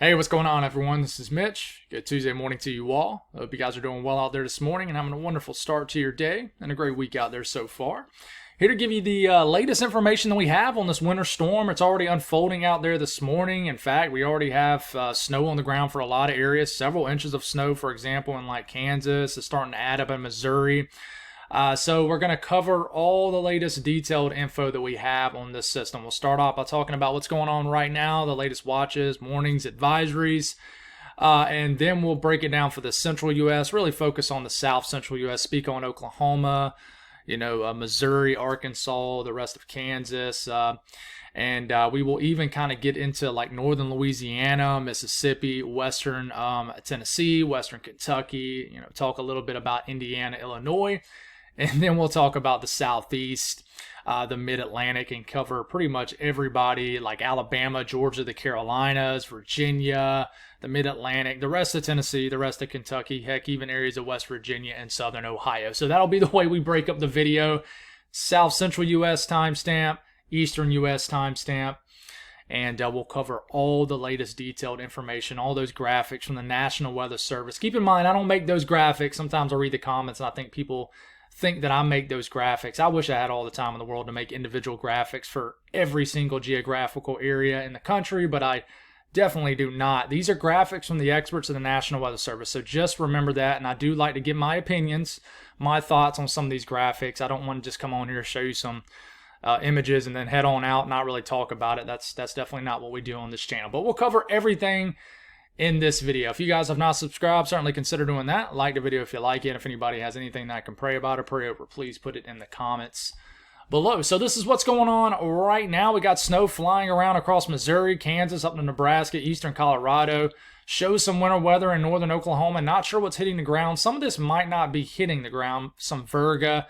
Hey, what's going on, everyone? This is Mitch. Good Tuesday morning to you all. I hope you guys are doing well out there this morning and having a wonderful start to your day and a great week out there so far. Here to give you the latest information that we have on this winter storm. It's already unfolding out there this morning. In fact, we already have snow on the ground for a lot of areas. Several inches of snow, for example, in like Kansas. It's starting to add up in Missouri. So we're going to cover all the latest detailed info that we have on this system. We'll start off by talking about what's going on right now, the latest watches, warnings, advisories, and then we'll break it down for the central U.S., really focus on the south central U.S., speak on Oklahoma, Missouri, Arkansas, the rest of Kansas, and we will even kind of get into like northern Louisiana, Mississippi, western Tennessee, western Kentucky, talk a little bit about Indiana, Illinois. And then we'll talk about the Southeast, the Mid-Atlantic, and cover pretty much everybody like Alabama, Georgia, the Carolinas, Virginia, the Mid-Atlantic, the rest of Tennessee, the rest of Kentucky, heck, even areas of West Virginia and Southern Ohio. So that'll be the way we break up the video. South Central U.S. timestamp, Eastern U.S. timestamp. And we'll cover all the latest detailed information, all those graphics from the National Weather Service. Keep in mind, I don't make those graphics. Sometimes I read the comments and I think people think that I make those graphics. I wish I had all the time in the world to make individual graphics for every single geographical area in the country, but I definitely do not. These are graphics from the experts of the National Weather Service, so just remember that. And I do like to give my opinions, my thoughts on some of these graphics. I don't want to just come on here and show you some images and then head on out and not really talk about it. That's definitely not what we do on this channel, but we'll cover everything in this video. If you guys have not subscribed, certainly consider doing that. Like the video if you like it. If anybody has anything that I can pray about or pray over, please put it in the comments below. So this is what's going on right now. We got snow flying around across Missouri, Kansas, up to Nebraska, eastern Colorado. Shows some winter weather in northern Oklahoma. Not sure what's hitting the ground. Some of this might not be hitting the ground. Some virga,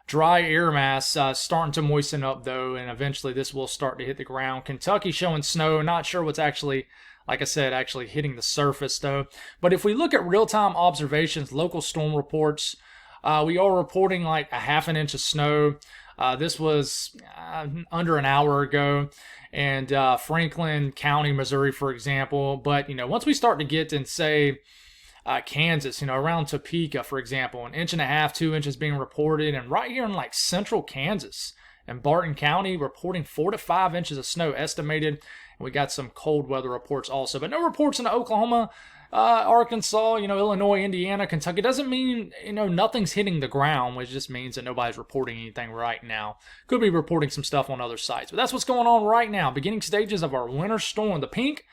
dry air mass starting to moisten up though, and eventually this will start to hit the ground. Kentucky showing snow. Not sure what's actually, like I said, actually hitting the surface though. But if we look at real-time observations, local storm reports, we are reporting like a half an inch of snow. This was under an hour ago. And Franklin County, Missouri, for example. But, once we start to get in, say, Kansas, around Topeka, for example, an inch and a half, 2 inches being reported. And right here in like central Kansas and Barton County, reporting 4 to 5 inches of snow estimated. We got some cold weather reports also, but no reports in Oklahoma, Arkansas, Illinois, Indiana, Kentucky. Doesn't mean, nothing's hitting the ground, which just means that nobody's reporting anything right now. Could be reporting some stuff on other sites, but that's what's going on right now. Beginning stages of our winter storm. The pink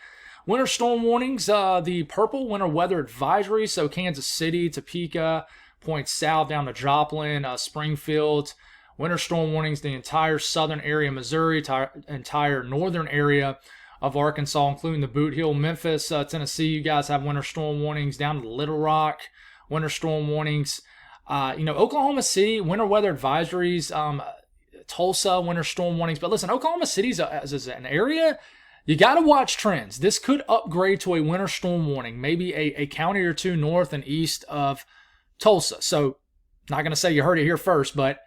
winter storm warnings, the purple winter weather advisory. So Kansas City, Topeka, points south down to Joplin, Springfield. Winter storm warnings, the entire southern area of Missouri, entire northern area of Arkansas, including the Boot Hill, Memphis, Tennessee. You guys have winter storm warnings down to Little Rock, winter storm warnings. Oklahoma City, winter weather advisories. Tulsa, winter storm warnings. But listen, Oklahoma City is an area you got to watch trends. This could upgrade to a winter storm warning, maybe a county or two north and east of Tulsa. So, not going to say you heard it here first, but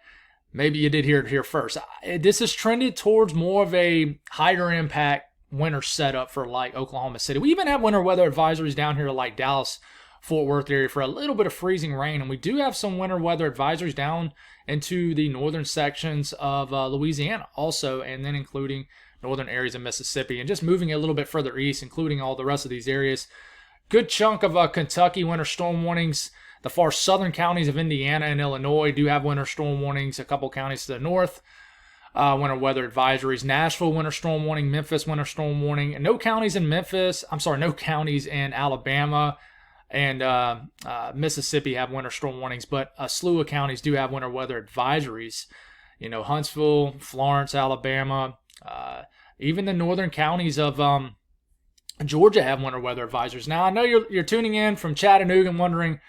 maybe you did hear it here first. This has trended towards more of a higher impact winter setup for like Oklahoma City. We even have winter weather advisories down here to like Dallas, Fort Worth area for a little bit of freezing rain. And we do have some winter weather advisories down into the northern sections of Louisiana also, and then including northern areas of Mississippi. And just moving a little bit further east, including all the rest of these areas. Good chunk of Kentucky winter storm warnings. The far southern counties of Indiana and Illinois do have winter storm warnings. A couple counties to the north, winter weather advisories. Nashville, winter storm warning. Memphis, winter storm warning. And no counties in Alabama and Mississippi have winter storm warnings, but a slew of counties do have winter weather advisories. Huntsville, Florence, Alabama, even the northern counties of Georgia have winter weather advisories. Now, I know you're tuning in from Chattanooga and wondering,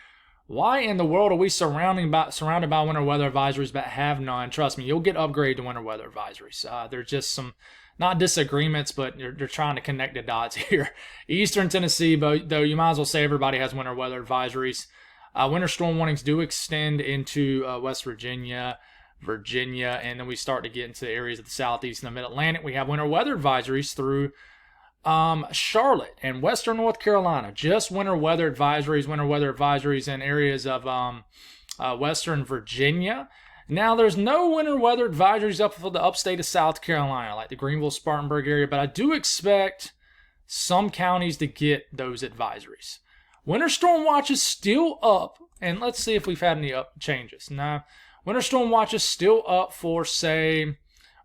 why in the world are we surrounded by winter weather advisories but have none? Trust me, you'll get upgraded to winter weather advisories. There's just some, not disagreements, but they're trying to connect the dots here. Eastern Tennessee, though, you might as well say everybody has winter weather advisories. Winter storm warnings do extend into West Virginia, and then we start to get into the areas of the Southeast and the Mid-Atlantic. We have winter weather advisories through Charlotte and Western North Carolina, just winter weather advisories in areas of Western Virginia. Now, there's no winter weather advisories up for the upstate of South Carolina, like the Greenville-Spartanburg area, but I do expect some counties to get those advisories. Winter storm watch is still up, and let's see if we've had any changes. Now, winter storm watch is still up for, say,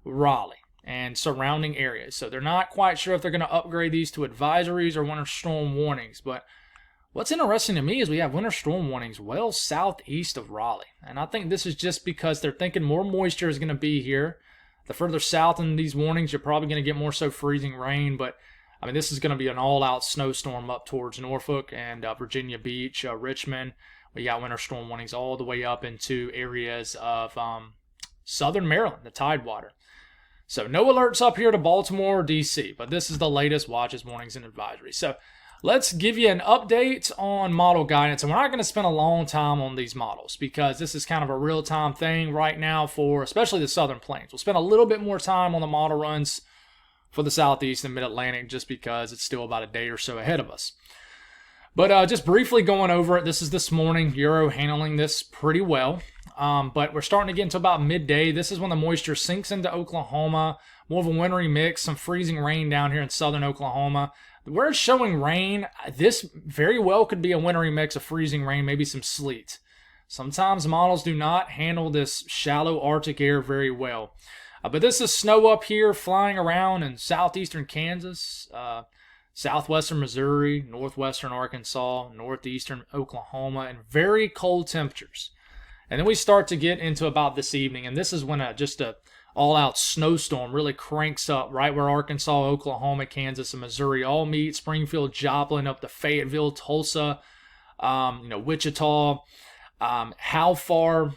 Raleigh and surrounding areas. So they're not quite sure if they're going to upgrade these to advisories or winter storm warnings. But what's interesting to me is we have winter storm warnings well southeast of Raleigh. And I think this is just because they're thinking more moisture is going to be here. The further south in these warnings, you're probably going to get more so freezing rain. But, I mean, this is going to be an all-out snowstorm up towards Norfolk and Virginia Beach, Richmond. We got winter storm warnings all the way up into areas of southern Maryland, the Tidewater. So no alerts up here to Baltimore or D.C., but this is the latest watches, warnings, and advisories. So let's give you an update on model guidance, and we're not going to spend a long time on these models because this is kind of a real-time thing right now for especially the Southern Plains. We'll spend a little bit more time on the model runs for the Southeast and Mid-Atlantic just because it's still about a day or so ahead of us. But just briefly going over it, this is this morning. Euro handling this pretty well. But we're starting to get into about midday. This is when the moisture sinks into Oklahoma. More of a wintry mix, some freezing rain down here in southern Oklahoma. Where it's showing rain, this very well could be a wintry mix of freezing rain, maybe some sleet. Sometimes models do not handle this shallow Arctic air very well. But this is snow up here flying around in southeastern Kansas, southwestern Missouri, northwestern Arkansas, northeastern Oklahoma, and very cold temperatures. And then we start to get into about this evening, and this is when just a all-out snowstorm really cranks up right where Arkansas, Oklahoma, Kansas, and Missouri all meet. Springfield, Joplin, up to Fayetteville, Tulsa, Wichita. How far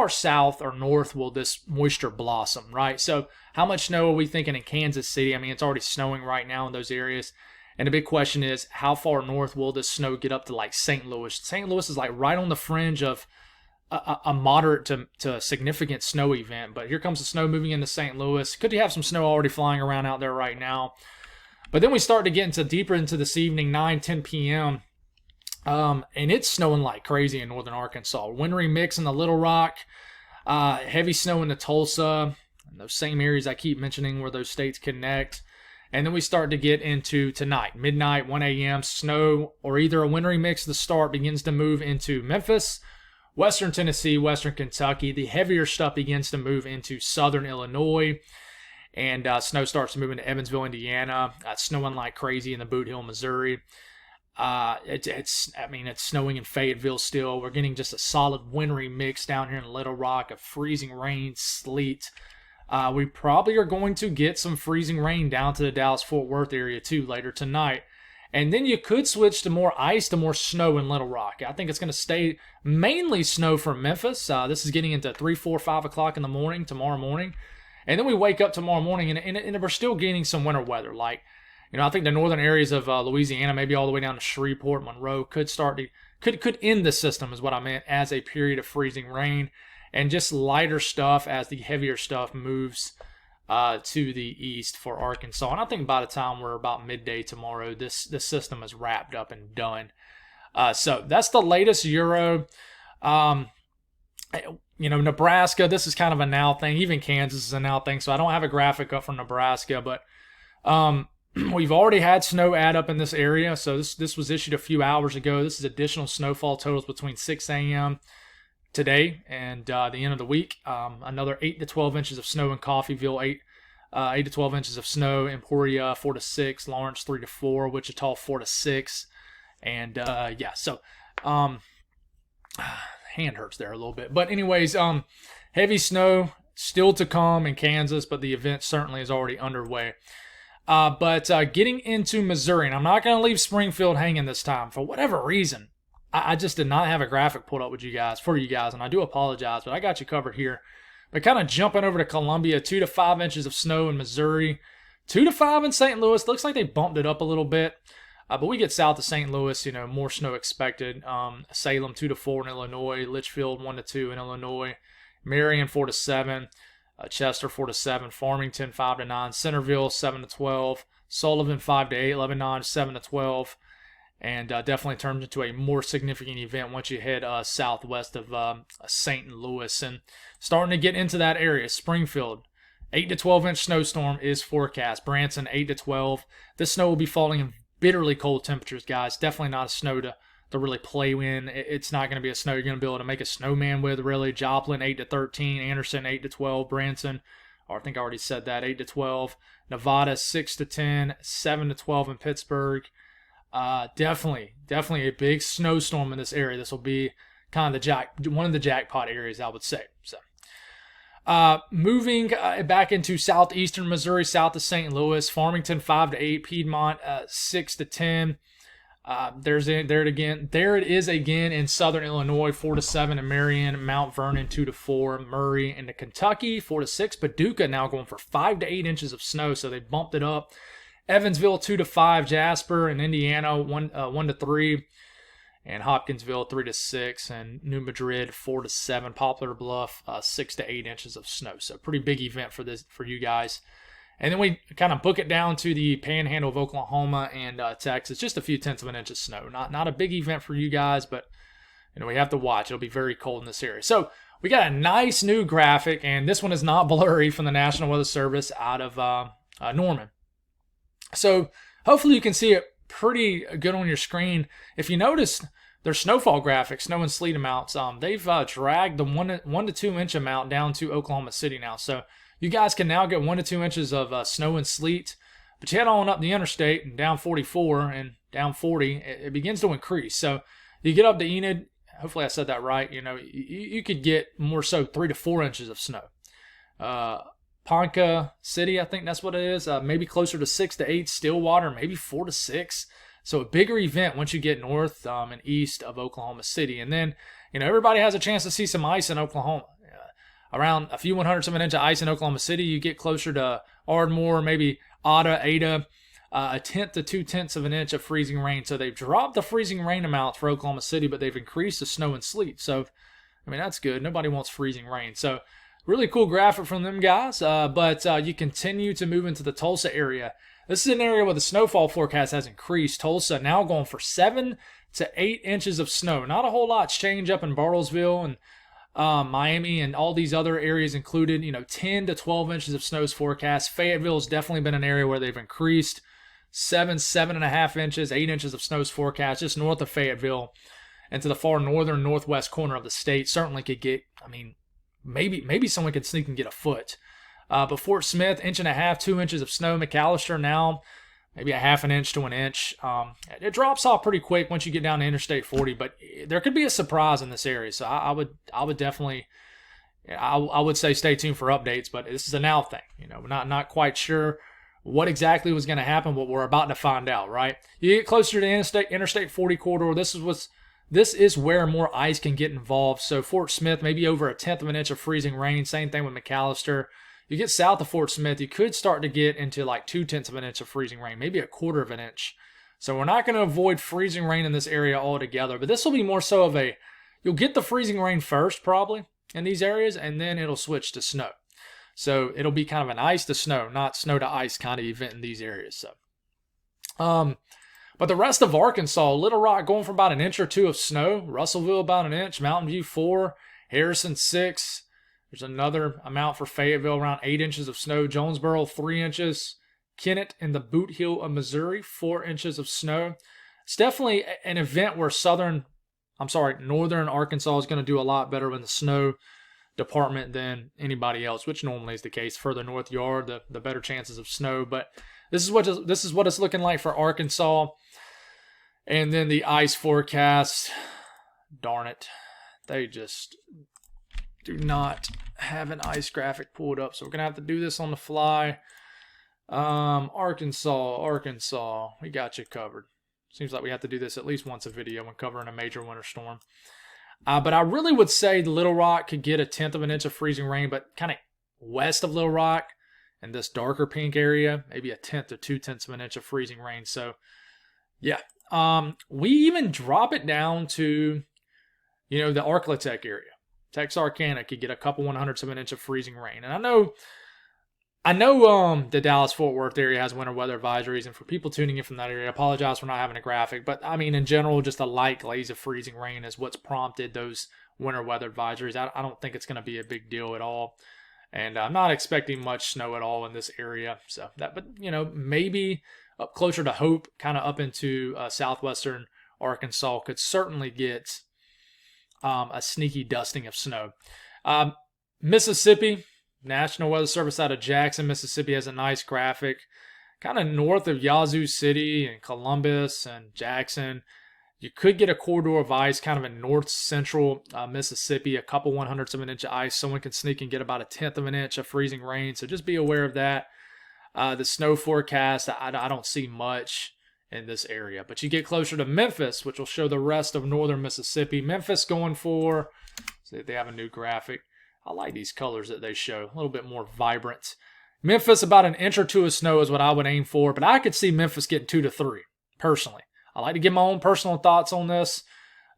south or north will this moisture blossom, right? So how much snow are we thinking in Kansas City? I mean, it's already snowing right now in those areas. And the big question is, how far north will this snow get up to like St. Louis? St. Louis is like right on the fringe of a moderate to significant snow event. But here comes the snow moving into St. Louis. Could you have some snow already flying around out there right now? But then we start to get deeper into this evening, 9, 10 p.m., and it's snowing like crazy in northern Arkansas. Wintry mix in the Little Rock, heavy snow in the Tulsa, and those same areas I keep mentioning where those states connect. And then we start to get into tonight, midnight, 1 a.m., snow or either a wintry mix at the start begins to move into Memphis, western Tennessee, western Kentucky. The heavier stuff begins to move into southern Illinois. And snow starts to move into Evansville, Indiana. Snowing like crazy in the Boot Hill, Missouri. It's snowing in Fayetteville still. We're getting just a solid wintry mix down here in Little Rock of freezing rain, sleet. We probably are going to get some freezing rain down to the Dallas-Fort Worth area too later tonight. And then you could switch to more ice to more snow in Little Rock. I think it's going to stay mainly snow from Memphis. This is getting into 3, 4, 5 o'clock in the morning tomorrow morning. And then we wake up tomorrow morning and we're still getting some winter weather. Like, I think the northern areas of Louisiana, maybe all the way down to Shreveport, Monroe, could end the system is what I meant as a period of freezing rain. And just lighter stuff as the heavier stuff moves to the east for Arkansas. And I think by the time we're about midday tomorrow, this system is wrapped up and done. So that's the latest Euro. Nebraska, this is kind of a now thing. Even Kansas is a now thing. So I don't have a graphic up for Nebraska, but we've already had snow add up in this area. So this was issued a few hours ago. This is additional snowfall totals between 6 a.m. today and the end of the week. Another 8 to 12 inches of snow in Coffeyville, 8 to 12 inches of snow. Emporia, 4 to 6. Lawrence, 3 to 4. Wichita, 4 to 6. And hand hurts there a little bit. But anyways, heavy snow still to come in Kansas, but the event certainly is already underway. But getting into Missouri, and I'm not going to leave Springfield hanging this time for whatever reason. I just did not have a graphic pulled up for you guys, and I do apologize, but I got you covered here. But kind of jumping over to Columbia, 2 to 5 inches of snow in Missouri, 2 to 5 in St. Louis. Looks like they bumped it up a little bit, but we get south of St. Louis, more snow expected. Salem, 2 to 4 in Illinois, Litchfield, 1 to 2 in Illinois, Marion, 4 to 7. Chester 4 to 7, Farmington 5 to 9, Centerville 7 to 12, Sullivan 5 to 8, Lebanon 7 to 12, and definitely turns into a more significant event once you head southwest of St. Louis and starting to get into that area. Springfield, 8 to 12 inch snowstorm is forecast. Branson 8 to 12. This snow will be falling in bitterly cold temperatures, guys. Definitely not a snow to really play in. It's not going to be a snow you're going to be able to make a snowman with, really. Joplin 8 to 13, Anderson 8 to 12, Branson, or I think I already said that, 8 to 12, Nevada 6 to 10, 7 to 12 in Pittsburgh. Definitely a big snowstorm in this area. This will be kind of one of the jackpot areas, I would say. So, moving back into southeastern Missouri, south of St. Louis, Farmington 5 to 8, Piedmont 6 to 10. There it is again in southern Illinois, 4 to 7 in Marion, Mount Vernon 2 to 4, Murray into Kentucky 4 to 6. Paducah now going for 5 to 8 inches of snow, so they bumped it up. Evansville 2 to 5, Jasper and Indiana 1 to 3, and Hopkinsville 3 to 6, and New Madrid 4 to 7, Poplar Bluff 6 to 8 inches of snow. So pretty big event for you guys. And then we kind of book it down to the panhandle of Oklahoma and Texas, just a few tenths of an inch of snow. Not a big event for you guys, but we have to watch. It'll be very cold in this area. So we got a nice new graphic, and this one is not blurry, from the National Weather Service out of Norman. So hopefully you can see it pretty good on your screen. If you notice, their snowfall graphics, snow and sleet amounts, they've dragged the 1 to 2 inch amount down to Oklahoma City now. So you guys can now get 1 to 2 inches of snow and sleet. But you head on up the interstate and down 44 and down 40, it begins to increase. So you get up to Enid, hopefully I said that right, you could get more so 3 to 4 inches of snow. Ponca City, I think that's what it is, maybe closer to 6 to 8, Stillwater, maybe 4 to 6. So a bigger event once you get north and east of Oklahoma City. And then, everybody has a chance to see some ice in Oklahoma. Around a few 100ths of an inch of ice in Oklahoma City, you get closer to Ardmore, maybe Ada, a tenth to 2/10 of an inch of freezing rain. So they've dropped the freezing rain amounts for Oklahoma City, but they've increased the snow and sleet. So, that's good. Nobody wants freezing rain. So really cool graphic from them guys. But you continue to move into the Tulsa area. This is an area where the snowfall forecast has increased. Tulsa now going for 7 to 8 inches of snow. Not a whole lot's changed up in Bartlesville and Miami and all these other areas included. 10 to 12 inches of snow is forecast. Fayetteville has definitely been an area where they've increased. 7.5 inches, 8 inches of snow is forecast just north of Fayetteville and to the far northern northwest corner of the state. Certainly could get, maybe someone could sneak and get a foot. But Fort Smith, 1.5 inches, 2 inches of snow. McAllister now, maybe a 1/2 inch to 1 inch. It drops off pretty quick once you get down to Interstate 40, but there could be a surprise in this area. So I would definitely, I would say stay tuned for updates. But this is a now thing. We're not quite sure what exactly was going to happen, but we're about to find out. Right? You get closer to the Interstate 40 corridor. This is where more ice can get involved. So Fort Smith, maybe over 1/10 of an inch of freezing rain. Same thing with McAllister. You get south of Fort Smith, you could start to get into like 2/10 of an inch of freezing rain, maybe 1/4 of an inch. So we're not going to avoid freezing rain in this area altogether, but this will be more so of you'll get the freezing rain first probably in these areas, and then it'll switch to snow. So it'll be kind of an ice to snow, not snow to ice kind of event in these areas. So, but the rest of Arkansas, Little Rock going for about 1 inch or 2 of snow, Russellville about 1 inch, Mountain View 4, Harrison 6. There's another amount for Fayetteville, around 8 inches of snow. Jonesboro, 3 inches. Kennett in the Boot Heel of Missouri, 4 inches of snow. It's definitely an event where northern Arkansas is going to do a lot better in the snow department than anybody else, which normally is the case. Further north you are, the better chances of snow. But this is what it's looking like for Arkansas. And then the ice forecast, darn it, they just do not have an ice graphic pulled up, so we're gonna have to do this on the fly. Arkansas, we got you covered. Seems like we have to do this at least once a video when covering a major winter storm. But I really would say Little Rock could get 1/10 of an inch of freezing rain, but kind of west of Little Rock in this darker pink area, maybe 1/10 to 2/10 of an inch of freezing rain. So yeah, we even drop it down to the Arklatex area. Texarkana could get a couple 100ths of an inch of freezing rain. And I know the Dallas-Fort Worth area has winter weather advisories, and for people tuning in from that area, I apologize for not having a graphic. But, I mean, in general, just a light glaze of freezing rain is what's prompted those winter weather advisories. I don't think it's going to be a big deal at all. And I'm not expecting much snow at all in this area. But, maybe up closer to Hope, kind of up into southwestern Arkansas, could certainly get a sneaky dusting of snow. Mississippi, National Weather Service out of Jackson, Mississippi has a nice graphic. Kind of north of Yazoo City and Columbus and Jackson. You could get a corridor of ice kind of in north central Mississippi, a couple 100ths of an inch of ice. Someone can sneak and get about a 1/10 of an inch of freezing rain. So just be aware of that. The snow forecast, I don't see much in this area. But you get closer to Memphis, which will show the rest of northern Mississippi. Memphis going for, see if they have a new graphic. I like these colors that they show, a little bit more vibrant. Memphis, about an inch or two of snow is what I would aim for, but I could see Memphis getting 2 to 3, personally. I like to give my own personal thoughts on this.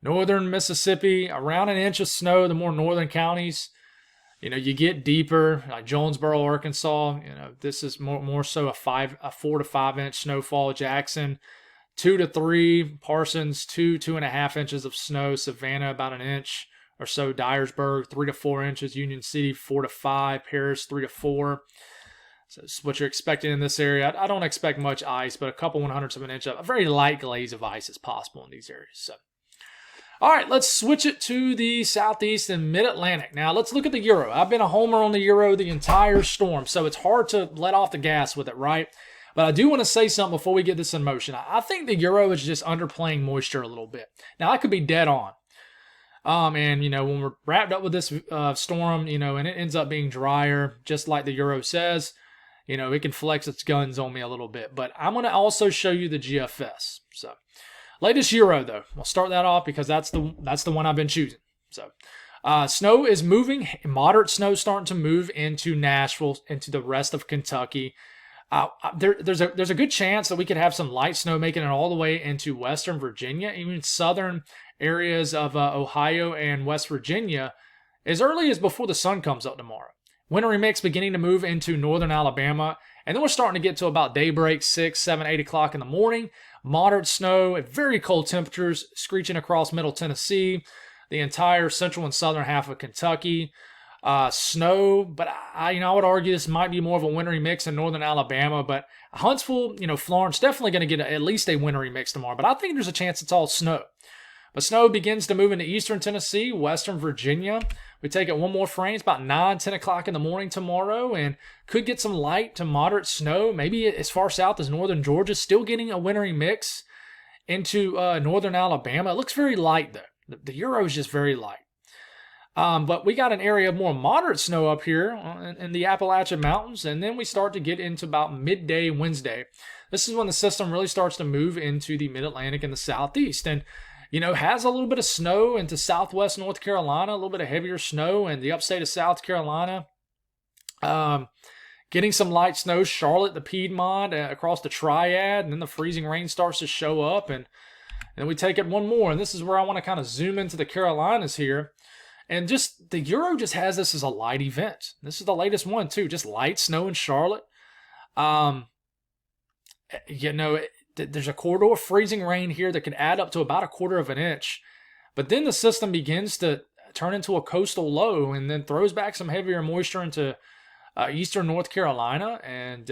Northern Mississippi, around an inch of snow, the more northern counties. You get deeper, like Jonesboro, Arkansas. This is more so a 4 to 5 inch snowfall. Jackson, 2 to 3. Parsons, 2.5 inches of snow. Savannah, about an inch or so. Dyersburg, 3 to 4 inches. Union City, 4 to 5. Paris, 3 to 4. So this is what you're expecting in this area. I don't expect much ice, but a couple 100ths of an inch of a very light glaze of ice is possible in these areas. So, all right, let's switch it to the southeast and mid-Atlantic. Now, let's look at the Euro. I've been a homer on the Euro the entire storm, so it's hard to let off the gas with it, right? But I do want to say something before we get this in motion. I think the Euro is just underplaying moisture a little bit. Now, I could be dead on. And, when we're wrapped up with this storm, and it ends up being drier, just like the Euro says, it can flex its guns on me a little bit. But I'm going to also show you the GFS. So, latest Euro, though. We'll start that off because that's the one I've been choosing. So, snow is moving. Moderate snow starting to move into Nashville, into the rest of Kentucky. There's a good chance that we could have some light snow making it all the way into western Virginia, even southern areas of Ohio and West Virginia, as early as before the sun comes up tomorrow. Wintry mix beginning to move into northern Alabama, and then we're starting to get to about daybreak, 6, 7, 8 o'clock in the morning. Moderate snow at very cold temperatures screeching across middle Tennessee, the entire central and southern half of Kentucky. Snow, but I would argue this might be more of a wintry mix in northern Alabama, but Huntsville, Florence, definitely going to get at least a wintry mix tomorrow, but I think there's a chance it's all snow. But snow begins to move into eastern Tennessee, western Virginia. We take it one more frame. It's about 9, 10 o'clock in the morning tomorrow, and could get some light to moderate snow, maybe as far south as northern Georgia, still getting a wintry mix into northern Alabama. It looks very light, though. The Euro is just very light. But we got an area of more moderate snow up here in the Appalachian Mountains, and then we start to get into about midday Wednesday. This is when the system really starts to move into the mid-Atlantic and the southeast, and has a little bit of snow into southwest North Carolina, a little bit of heavier snow in the upstate of South Carolina. Getting some light snow, Charlotte, the Piedmont, across the Triad, and then the freezing rain starts to show up, and then we take it one more, and this is where I want to kind of zoom into the Carolinas here. And just the Euro just has this as a light event. This is the latest one too, just light snow in Charlotte. There's a corridor of freezing rain here that can add up to about a 1/4 of an inch. But then the system begins to turn into a coastal low and then throws back some heavier moisture into eastern North Carolina and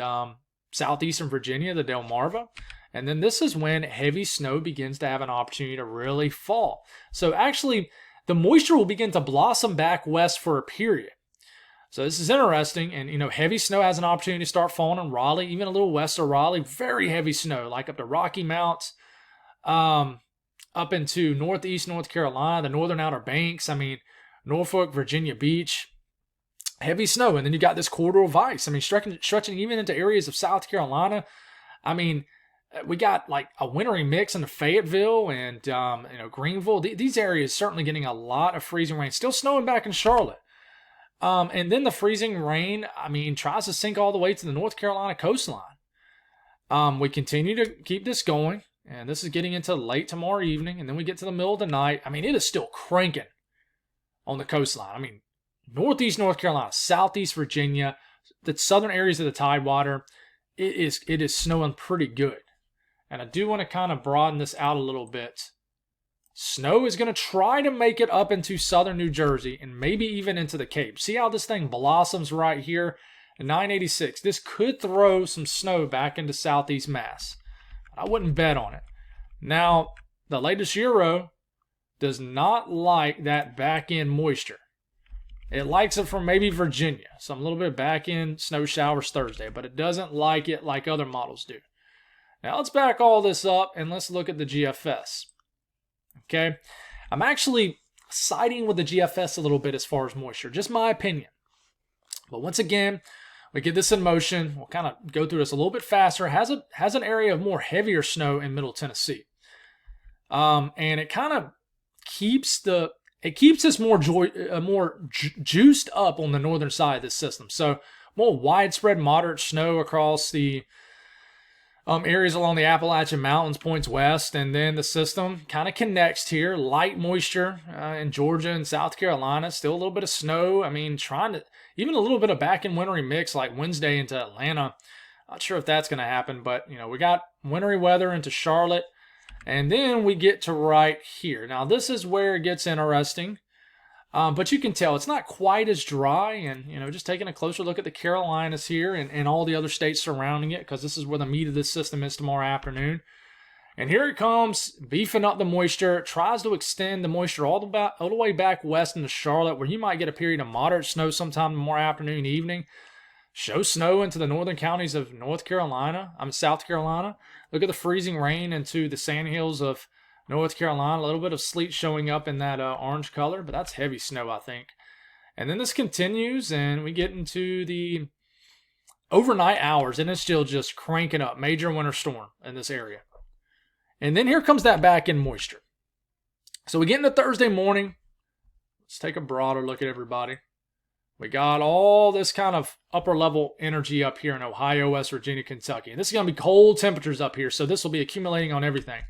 southeastern Virginia, the Delmarva. And then this is when heavy snow begins to have an opportunity to really fall. So actually, the moisture will begin to blossom back west for a period. So this is interesting, and heavy snow has an opportunity to start falling in Raleigh, even a little west of Raleigh. Very heavy snow, like up to Rocky Mount, up into northeast North Carolina, the northern Outer Banks. Norfolk, Virginia Beach, heavy snow, and then you got this corridor of ice. Stretching even into areas of South Carolina. We got like a wintry mix into Fayetteville and Greenville. These areas certainly getting a lot of freezing rain. Still snowing back in Charlotte. And then the freezing rain, tries to sink all the way to the North Carolina coastline. We continue to keep this going, and this is getting into late tomorrow evening, and then we get to the middle of the night. It is still cranking on the coastline. I mean, northeast North Carolina, southeast Virginia, the southern areas of the Tidewater, it is snowing pretty good. And I do want to kind of broaden this out a little bit. Snow is going to try to make it up into southern New Jersey and maybe even into the Cape. See how this thing blossoms right here at 986. This could throw some snow back into southeast Mass. I wouldn't bet on it. Now, the latest Euro does not like that back end moisture. It likes it from maybe Virginia. Some little bit back end snow showers Thursday, but it doesn't like it like other models do. Now let's back all this up and let's look at the GFS. Okay, I'm actually siding with the GFS a little bit as far as moisture, just my opinion. But once again, we get this in motion. We'll kind of go through this a little bit faster. It has an area of more heavier snow in Middle Tennessee, and it kind of keeps us more juiced up on the northern side of this system. So more widespread moderate snow across the areas along the Appalachian Mountains points west, and then the system kind of connects here. Light moisture in Georgia and South Carolina. Still a little bit of snow. I mean, even a little bit of back and wintry mix like Wednesday into Atlanta. Not sure if that's going to happen, but we got wintry weather into Charlotte, and then we get to right here. Now this is where it gets interesting. But you can tell it's not quite as dry, and just taking a closer look at the Carolinas here and all the other states surrounding it, because this is where the meat of this system is tomorrow afternoon. And here it comes, beefing up the moisture. It tries to extend the moisture all the way back west into Charlotte, where you might get a period of moderate snow sometime tomorrow afternoon, evening. Show snow into the northern counties of South Carolina. Look at the freezing rain into the sandhills of North Carolina, a little bit of sleet showing up in that orange color, but that's heavy snow, I think. And then this continues, and we get into the overnight hours, and it's still just cranking up. Major winter storm in this area. And then here comes that back-end moisture. So we get into Thursday morning. Let's take a broader look at everybody. We got all this kind of upper-level energy up here in Ohio, West Virginia, Kentucky. And this is going to be cold temperatures up here, so this will be accumulating on everything.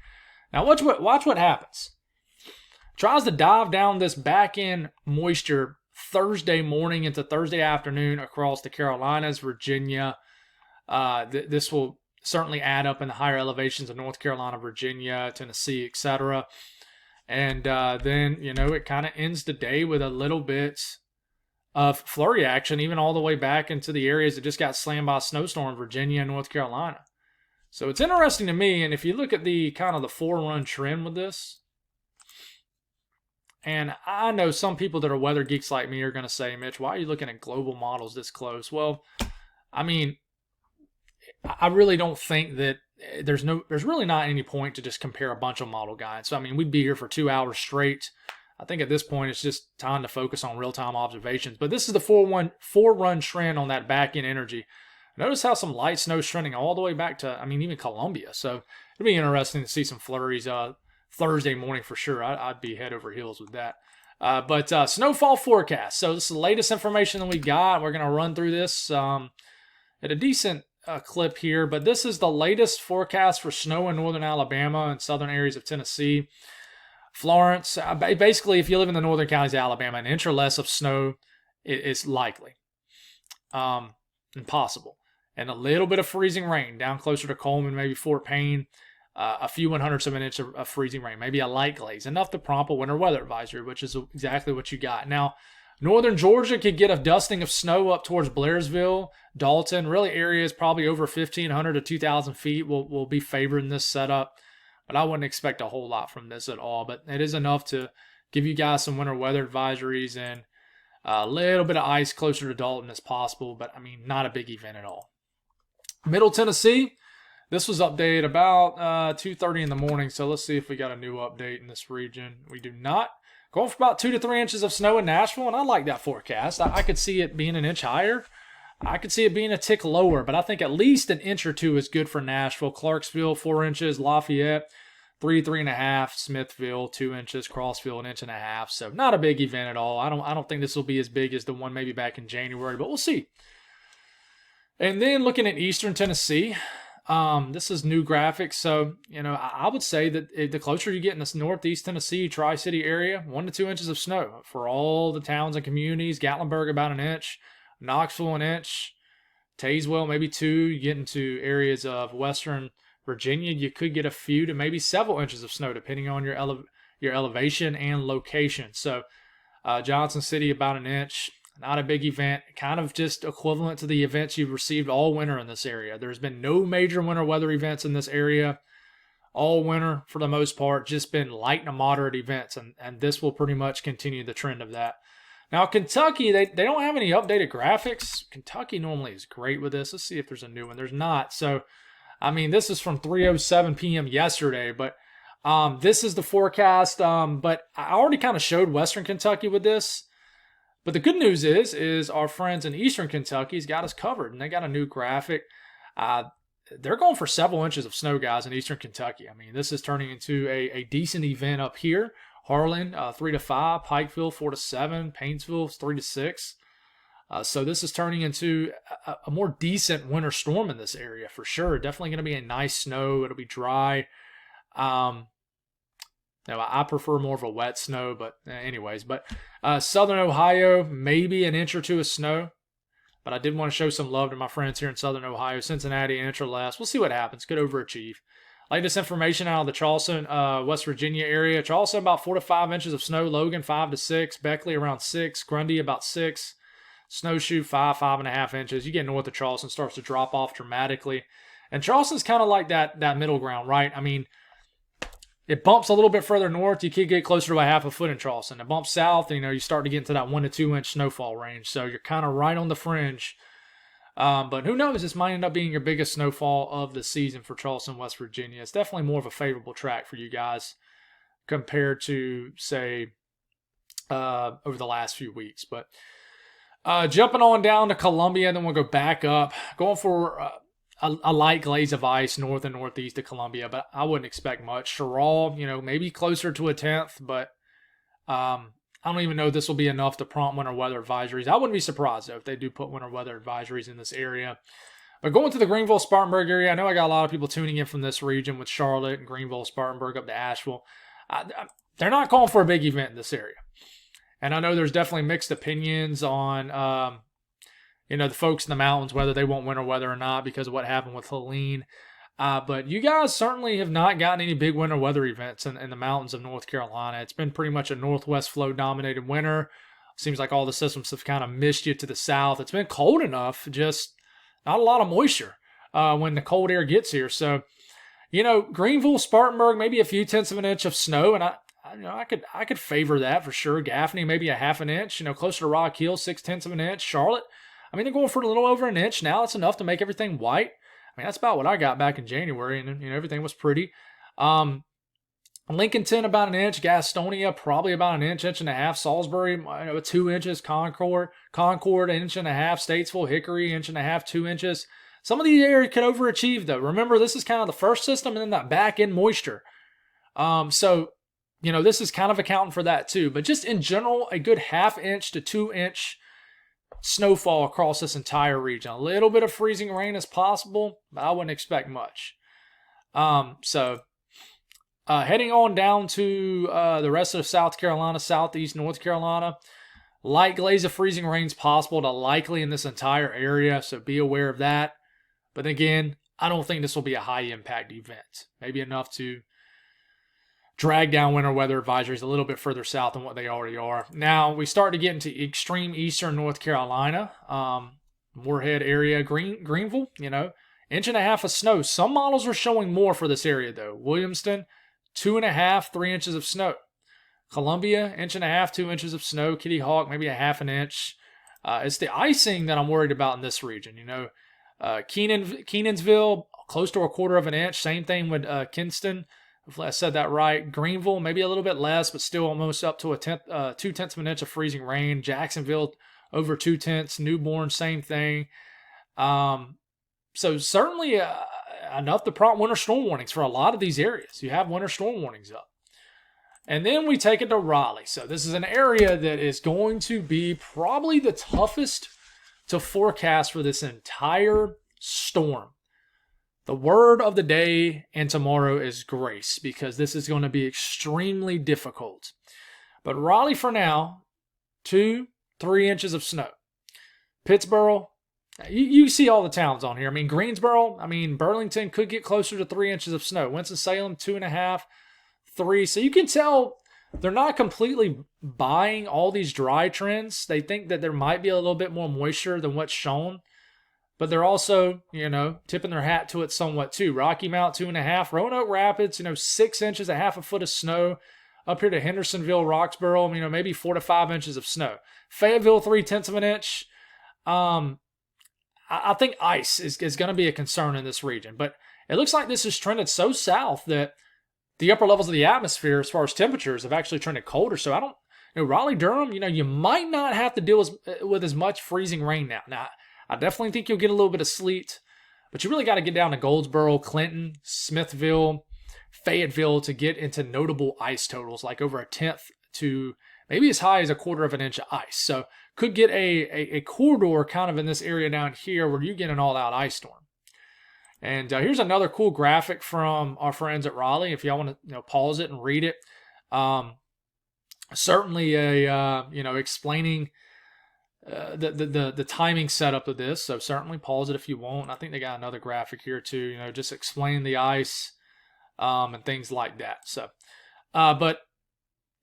Now watch what happens. Tries to dive down this back end moisture Thursday morning into Thursday afternoon across the Carolinas, Virginia. This will certainly add up in the higher elevations of North Carolina, Virginia, Tennessee, etc. And then it kind of ends the day with a little bit of flurry action, even all the way back into the areas that just got slammed by a snowstorm, Virginia and North Carolina. So it's interesting to me, and if you look at the kind of the 4-run trend with this, and I know some people that are weather geeks like me are going to say, Mitch, why are you looking at global models this close? Well, I mean, I really don't think that there's really not any point to just compare a bunch of model guides. So, I mean, we'd be here for 2 hours straight. I think at this point, it's just time to focus on real-time observations. But this is the 4-run trend on that back-end energy. Notice how some light snow is trending all the way back to, even Columbia. So it'll be interesting to see some flurries Thursday morning for sure. I'd be head over heels with that. But snowfall forecast. So this is the latest information that we got. We're going to run through this at a decent clip here. But this is the latest forecast for snow in northern Alabama and southern areas of Tennessee. Florence, basically, if you live in the northern counties of Alabama, an inch or less of snow is likely. Impossible. And a little bit of freezing rain down closer to Coleman, maybe Fort Payne. A few 100ths of an inch of freezing rain, maybe a light glaze, enough to prompt a winter weather advisory, which is exactly what you got. Now, northern Georgia could get a dusting of snow up towards Blairsville, Dalton. Really, areas probably over 1,500 to 2,000 feet will be favoring this setup. But I wouldn't expect a whole lot from this at all. But it is enough to give you guys some winter weather advisories and a little bit of ice closer to Dalton as possible. But, not a big event at all. Middle Tennessee, this was updated about 2:30 in the morning. So let's see if we got a new update in this region. We do not. Going for about 2 to 3 inches of snow in Nashville, and I like that forecast. I could see it being an inch higher. I could see it being a tick lower, but I think at least an inch or two is good for Nashville. Clarksville, 4 inches. Lafayette, 3.5. Smithville, 2 inches. Crossville, 1.5 inches. So not a big event at all. I don't think this will be as big as the one maybe back in January, but we'll see. And then looking at eastern Tennessee, This is new graphics. So, I would say that the closer you get in this northeast Tennessee Tri-City area, 1 to 2 inches of snow for all the towns and communities. Gatlinburg about an inch, Knoxville an inch, Tazewell maybe 2. You get into areas of western Virginia, you could get a few to maybe several inches of snow depending on your elevation and location. So Johnson City about an inch. Not a big event, kind of just equivalent to the events you've received all winter in this area. There's been no major winter weather events in this area all winter for the most part, just been light to moderate events, and this will pretty much continue the trend of that. Now, Kentucky, they don't have any updated graphics. Kentucky normally is great with this. Let's see if there's a new one. There's not. So, this is from 3:07 p.m. yesterday, but this is the forecast. But I already kind of showed Western Kentucky with this. But the good news is our friends in Eastern Kentucky's got us covered, and they got a new graphic. They're going for several inches of snow, guys, in Eastern Kentucky. This is turning into a decent event up here. Harlan, 3 to 5, Pikeville, 4 to 7, Paintsville, 3 to 6. So this is turning into a more decent winter storm in this area for sure. Definitely going to be a nice snow. It'll be dry. Now, I prefer more of a wet snow, but anyways. But Southern Ohio, maybe an inch or two of snow. But I did want to show some love to my friends here in Southern Ohio. Cincinnati, an inch or less. We'll see what happens. Could overachieve. Latest information out of the Charleston, West Virginia area. Charleston, about 4 to 5 inches of snow. Logan, 5 to 6. Beckley, around 6. Grundy, about 6. Snowshoe, 5.5 inches. You get north of Charleston, starts to drop off dramatically. And Charleston's kind of like that middle ground, right? It bumps a little bit further north. You could get closer to a half a foot in Charleston. It bumps south, you start to get into that 1 to 2 inch snowfall range. So you're kind of right on the fringe. But who knows? This might end up being your biggest snowfall of the season for Charleston, West Virginia. It's definitely more of a favorable track for you guys compared to, say, over the last few weeks. But jumping on down to Columbia, then we'll go back up. Going for a light glaze of ice north and northeast of Columbia, but I wouldn't expect much. Cheraw, maybe closer to a 10th, but I don't even know if this will be enough to prompt winter weather advisories. I wouldn't be surprised, though, if they do put winter weather advisories in this area. But going to the Greenville-Spartanburg area, I know I got a lot of people tuning in from this region with Charlotte and Greenville-Spartanburg up to Asheville. They're not calling for a big event in this area. And I know there's definitely mixed opinions on the folks in the mountains, whether they want winter weather or not because of what happened with Helene. But you guys certainly have not gotten any big winter weather events in the mountains of North Carolina. It's been pretty much a northwest flow-dominated winter. Seems like all the systems have kind of missed you to the south. It's been cold enough, just not a lot of moisture when the cold air gets here. So, Greenville, Spartanburg, maybe a few tenths of an inch of snow, and I could favor that for sure. Gaffney, maybe a half an inch. Closer to Rock Hill, 6/10 of an inch. Charlotte, they're going for a little over an inch now. It's enough to make everything white. That's about what I got back in January, and everything was pretty. Lincolnton, about an inch. Gastonia, probably about an inch and a half. Salisbury, 2 inches. Concord, an inch and a half. Statesville, Hickory, inch and a half, 2 inches. Some of these areas could overachieve, though. Remember, this is kind of the first system and then that back-end moisture. So, this is kind of accounting for that, too. But just in general, a good ½ inch to 2 inch snowfall across this entire region. A little bit of freezing rain is possible, but I wouldn't expect much. Heading on down to the rest of South Carolina, southeast North Carolina, light glaze of freezing rain is possible to likely in this entire area, so be aware of that. But again, I don't think this will be a high impact event. Maybe enough to drag down winter weather advisories a little bit further south than what they already are. Now, we start to get into extreme eastern North Carolina, Moorhead area, Greenville, inch and a half of snow. Some models are showing more for this area, though. Williamston, 2.5, 3 inches of snow. Columbia, inch and a half, 2 inches of snow. Kitty Hawk, maybe a half an inch. It's the icing that I'm worried about in this region. Kenansville, close to a quarter of an inch. Same thing with Kinston. Hopefully I said that right. Greenville, maybe a little bit less, but still almost up to 2/10 of an inch of freezing rain. Jacksonville, over 2/10. Newborn, same thing. So certainly enough to prompt winter storm warnings for a lot of these areas. You have winter storm warnings up. And then we take it to Raleigh. So this is an area that is going to be probably the toughest to forecast for this entire storm. The word of the day and tomorrow is grace, because this is going to be extremely difficult. But Raleigh for now, 2-3 inches of snow. Pittsboro, you see all the towns on here. I mean, Greensboro, Burlington could get closer to 3 inches of snow. Winston-Salem, 2.5, 3. So you can tell they're not completely buying all these dry trends. They think that there might be a little bit more moisture than what's shown. But they're also, tipping their hat to it somewhat too. Rocky Mount, 2.5. Roanoke Rapids, 6 inches, a half a foot of snow. Up here to Hendersonville, Roxborough, maybe 4 to 5 inches of snow. Fayetteville, 0.3 of an inch. I think ice is going to be a concern in this region. But it looks like this has trended so south that the upper levels of the atmosphere, as far as temperatures, have actually trended colder. So Raleigh, Durham, you might not have to deal with as much freezing rain now. Now, I definitely think you'll get a little bit of sleet, but you really got to get down to Goldsboro, Clinton, Smithville, Fayetteville to get into notable ice totals, like over 1/10 to maybe as high as 1/4 of an inch of ice. So could get a corridor kind of in this area down here where you get an all-out ice storm. And here's another cool graphic from our friends at Raleigh. If y'all want to pause it and read it, certainly explaining the timing setup of this. So certainly pause it if you want. I think they got another graphic here too. Just explain the ice and things like that. So, but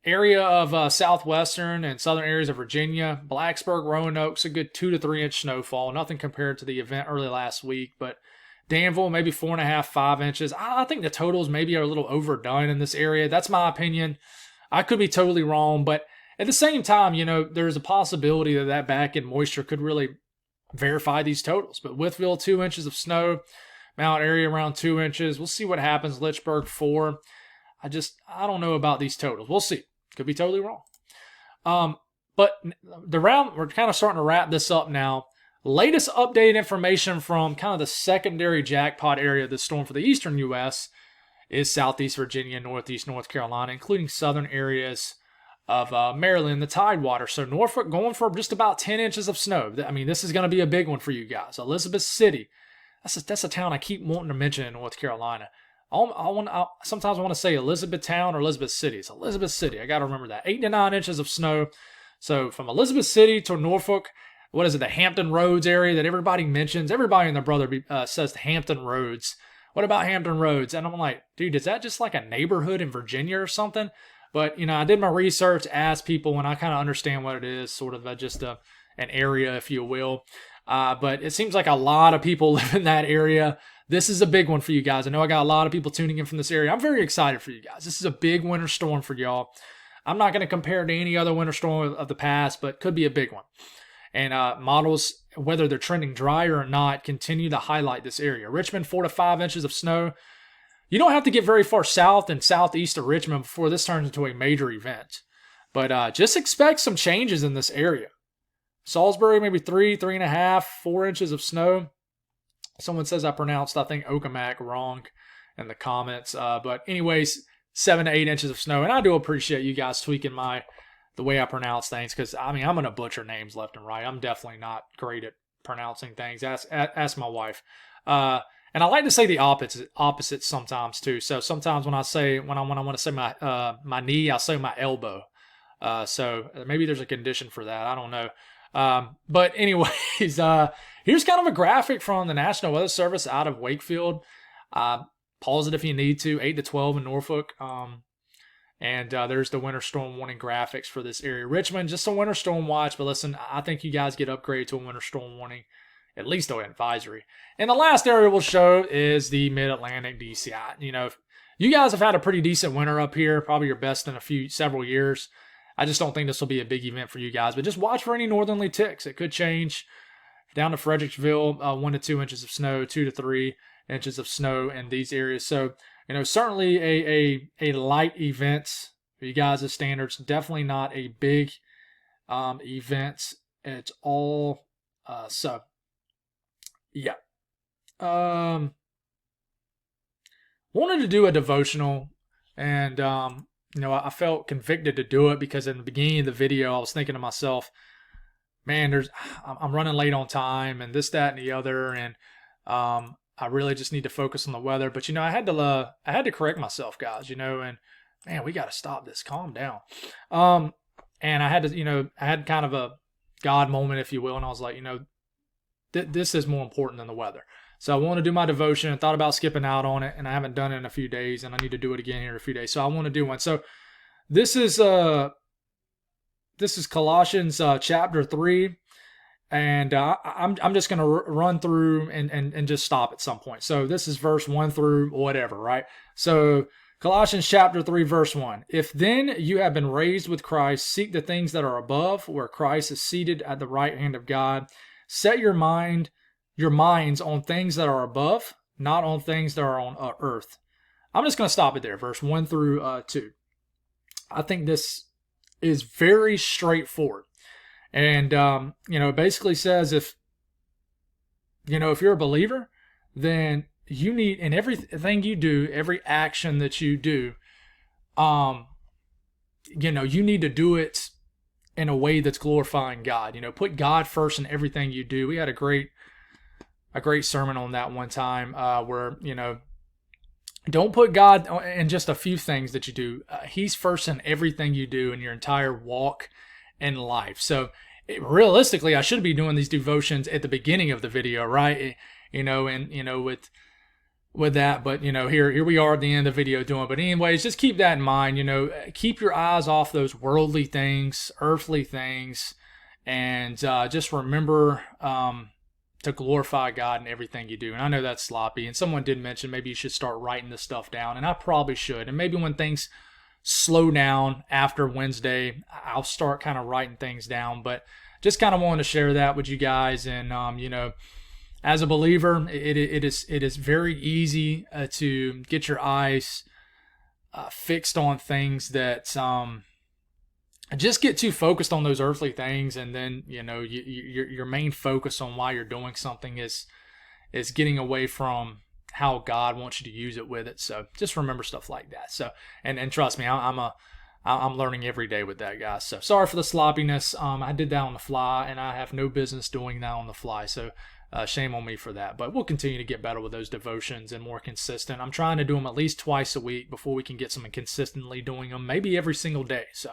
area of southwestern and southern areas of Virginia, Blacksburg, Roanoke's a good 2 to 3 inch snowfall. Nothing compared to the event early last week, but Danville maybe 4.5, 5 inches. I think the totals maybe are a little overdone in this area. That's my opinion. I could be totally wrong, but at the same time, there's a possibility that back end moisture could really verify these totals. But Wytheville, 2 inches of snow. Mount area around 2 inches. We'll see what happens. Lynchburg, 4. I don't know about these totals. We'll see. Could be totally wrong. But we're kind of starting to wrap this up now. Latest updated information from kind of the secondary jackpot area of the storm for the eastern U.S. is southeast Virginia, northeast North Carolina, including southern areas of Maryland, the Tidewater. So Norfolk going for just about 10 inches of snow. This is going to be a big one for you guys. Elizabeth City. That's a town I keep wanting to mention in North Carolina. Sometimes I want to say Elizabethtown or Elizabeth City. It's Elizabeth City. I got to remember that. 8 to 9 inches of snow. So from Elizabeth City to Norfolk, what is it, the Hampton Roads area that everybody mentions? Everybody and their brother says Hampton Roads. What about Hampton Roads? And I'm like, dude, is that just like a neighborhood in Virginia or something? But, I did my research, asked people, and I kind of understand what it is, sort of just an area, if you will. But it seems like a lot of people live in that area. This is a big one for you guys. I know I got a lot of people tuning in from this area. I'm very excited for you guys. This is a big winter storm for y'all. I'm not going to compare it to any other winter storm of the past, but could be a big one. And models, whether they're trending drier or not, continue to highlight this area. Richmond, 4 to 5 inches of snow. You don't have to get very far south and southeast of Richmond before this turns into a major event. But just expect some changes in this area. Salisbury, maybe 3.5, 4 inches of snow. Someone says I pronounced, I think, Okomak wrong in the comments. But anyways, 7 to 8 inches of snow. And I do appreciate you guys tweaking the way I pronounce things, because, I'm going to butcher names left and right. I'm definitely not great at pronouncing things. Ask my wife. And I like to say the opposite sometimes too. So sometimes when I want to say my knee, I'll say my elbow. So maybe there's a condition for that. I don't know. But anyways, here's kind of a graphic from the National Weather Service out of Wakefield. Pause it if you need to. 8 to 12 in Norfolk. And there's the winter storm warning graphics for this area. Richmond, just a winter storm watch. But listen, I think you guys get upgraded to a winter storm warning, at least an advisory. And the last area we'll show is the Mid-Atlantic DCI. You guys have had a pretty decent winter up here, probably your best in several years. I just don't think this will be a big event for you guys, but just watch for any northerly ticks. It could change. Down to Fredericksville, 1 to 2 inches of snow, 2 to 3 inches of snow in these areas. So, certainly a light event for you guys' standards. Definitely not a big event at all. Yeah. Wanted to do a devotional, and I felt convicted to do it because in the beginning of the video I was thinking to myself, man, I'm running late on time and this, that, and the other, and I really just need to focus on the weather. But I had to correct myself, guys. And man, we got to stop this. Calm down. And I had to, I had kind of a God moment, if you will, and I was like, this is more important than the weather. So I want to do my devotion and thought about skipping out on it, and I haven't done it in a few days, and I need to do it again here in a few days. So I want to do one. So this is Colossians chapter 3, and I'm just going to run through and just stop at some point. So this is verse 1 through whatever, right? So Colossians chapter 3, verse 1. If then you have been raised with Christ, seek the things that are above, where Christ is seated at the right hand of God. Set your minds on things that are above, not on things that are on earth. I'm just going to stop it there, verse 1 through 2. I think this is very straightforward. And, it basically says if you're a believer, then you need, in everything you do, every action that you do, you need to do it in a way that's glorifying God. Put God first in everything you do. We had a great sermon on that one time, where, don't put God in just a few things that you do. He's first in everything you do in your entire walk in life. So realistically, I should be doing these devotions at the beginning of the video, right? With that, but here we are at the end of the video doing. But anyways, just keep that in mind. Keep your eyes off those worldly things, earthly things, and just remember to glorify God in everything you do. And I know that's sloppy, and someone did mention maybe you should start writing this stuff down, and I probably should. And maybe when things slow down after Wednesday, I'll start kind of writing things down. But just kind of wanted to share that with you guys. And as a believer, it is very easy to get your eyes fixed on things that just get too focused on those earthly things, and then your main focus on why you're doing something is getting away from how God wants you to use it with it. So just remember stuff like that. So and trust me, I'm learning every day with that, guys. So sorry for the sloppiness. I did that on the fly, and I have no business doing that on the fly. So shame on me for that. But we'll continue to get better with those devotions and more consistent. I'm trying to do them at least twice a week before we can get some consistently doing them, maybe every single day. So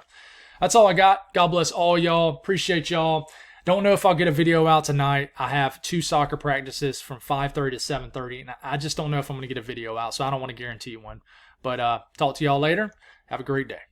that's all I got. God bless all y'all. Appreciate y'all. Don't know if I'll get a video out tonight. I have 2 soccer practices from 5:30 to 7:30, and I just don't know if I'm going to get a video out, so I don't want to guarantee one. But talk to y'all later. Have a great day.